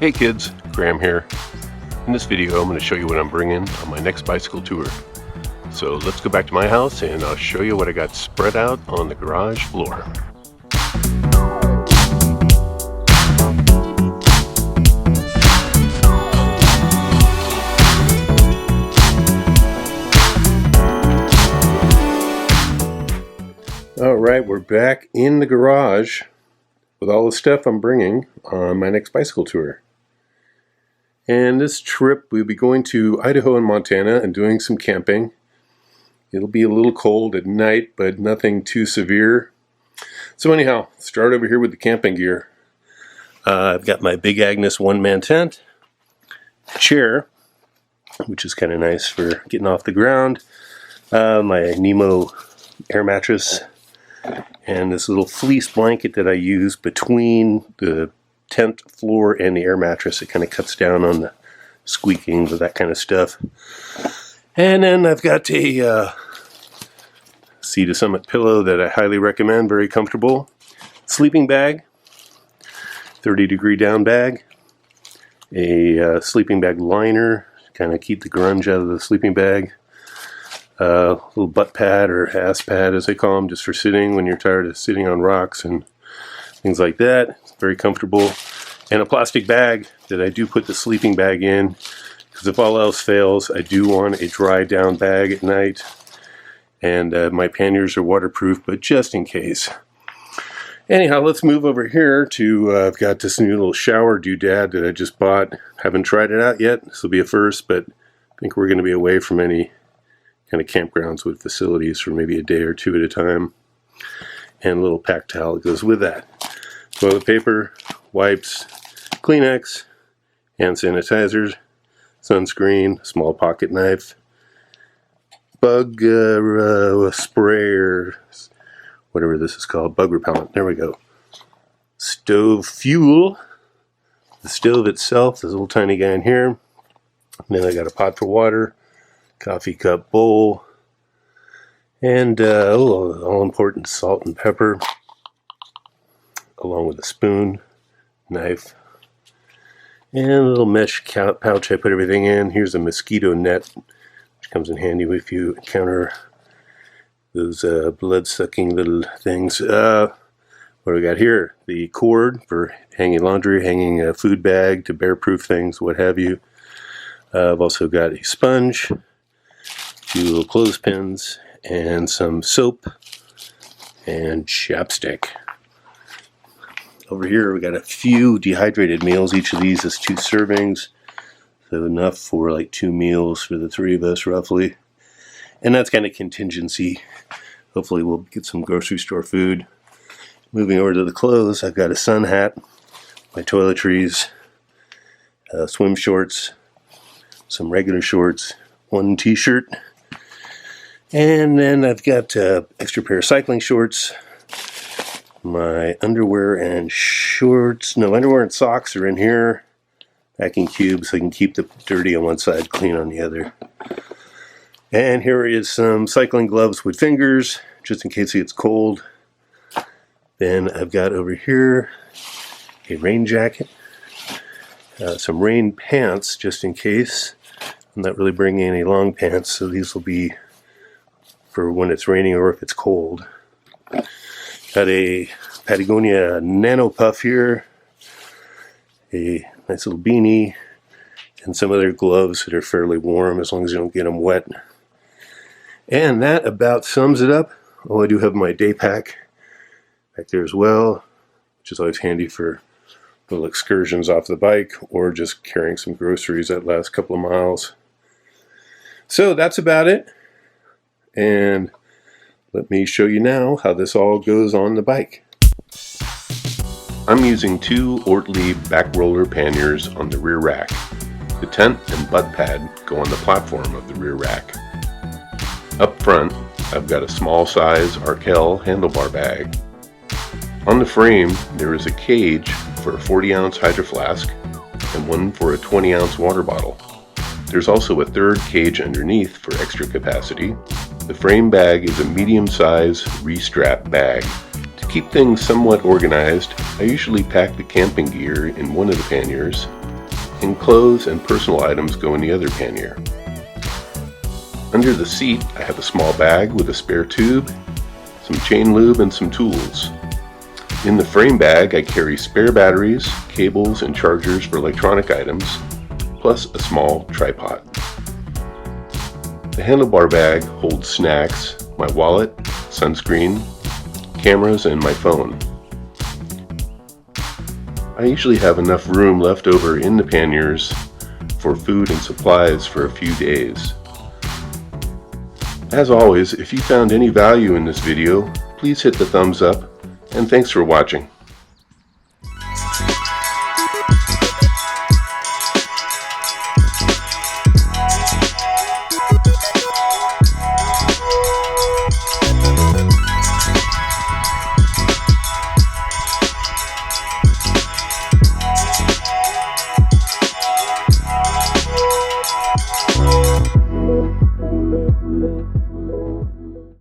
Hey kids, Graham here. In this video I'm going to show you what I'm bringing on my next bicycle tour. So let's go back to my house and I'll show you what I got spread out on the garage floor. Alright, we're back in the garage with all the stuff I'm bringing on my next bicycle tour. And this trip we'll be going to Idaho and Montana and doing some camping. It'll be a little cold at night, but nothing too severe. So anyhow, start over here with the camping gear. I've got my Big Agnes one-man tent, chair, which is kind of nice for getting off the ground, my Nemo air mattress, and this little fleece blanket that I use between the tent floor and the air mattress. It kind of cuts down on the squeaking of that kind of stuff. And then I've got a Sea to Summit pillow that I highly recommend, very comfortable. Sleeping bag, 30-degree down bag, a sleeping bag liner, kind of keep the grunge out of the sleeping bag. Little butt pad or ass pad as they call them, just for sitting when you're tired of sitting on rocks and things like that. It's very comfortable. And a plastic bag that I do put the sleeping bag in, because if all else fails, I do want a dry down bag at night. And my panniers are waterproof, but just in case. Anyhow, let's move over here to, I've got this new little shower doodad that I just bought. Haven't tried it out yet. This will be a first, but I think we're going to be away from any kind of campgrounds with facilities for maybe a day or two at a time. And a little pack towel that goes with that. Toilet paper, wipes, Kleenex, hand sanitizers, sunscreen, small pocket knife, bug spray or whatever this is called, bug repellent, there we go. Stove fuel, the stove itself, this little tiny guy in here. And then I got a pot for water, coffee cup bowl, and all important salt and pepper, along with a spoon, knife, and a little mesh pouch I put everything in. Here's a mosquito net, which comes in handy if you encounter those blood-sucking little things. What do we got here? The cord for hanging laundry, hanging a food bag to bear-proof things, what have you. I've also got a sponge, few little clothespins, and some soap and chapstick. Over here we got a few dehydrated meals. Each of these is 2 servings, so enough for like 2 meals for the 3 of us roughly. And that's kind of contingency. Hopefully we'll get some grocery store food. Moving over to the clothes, I've got a sun hat, my toiletries, swim shorts, some regular shorts, 1 t-shirt, and then I've got extra pair of cycling shorts, my underwear and shorts, no, underwear and socks are in here, packing cubes so I can keep the dirty on one side, clean on the other. And here is some cycling gloves with fingers, just in case it gets cold. Then I've got over here a rain jacket, some rain pants just in case. I'm not really bringing any long pants, so these will be for when it's raining or if it's cold. Got a Patagonia Nano Puff here, a nice little beanie, and some other gloves that are fairly warm as long as you don't get them wet. And that about sums it up. Oh, I do have my day pack back there as well, which is always handy for little excursions off the bike or just carrying some groceries that last couple of miles. So that's about it. And let me show you now how this all goes on the bike. I'm using 2 Ortlieb back roller panniers on the rear rack. The tent and butt pad go on the platform of the rear rack. Up front, I've got a small size Arkell handlebar bag. On the frame, there is a cage for a 40-ounce hydro flask and one for a 20-ounce water bottle. There's also a 3rd cage underneath for extra capacity. The frame bag is a medium-size re-strap bag. To keep things somewhat organized, I usually pack the camping gear in one of the panniers, and clothes and personal items go in the other pannier. Under the seat, I have a small bag with a spare tube, some chain lube, and some tools. In the frame bag, I carry spare batteries, cables, and chargers for electronic items, plus a small tripod. The handlebar bag holds snacks, my wallet, sunscreen, cameras, and my phone. I usually have enough room left over in the panniers for food and supplies for a few days. As always, if you found any value in this video, please hit the thumbs up, and thanks for watching.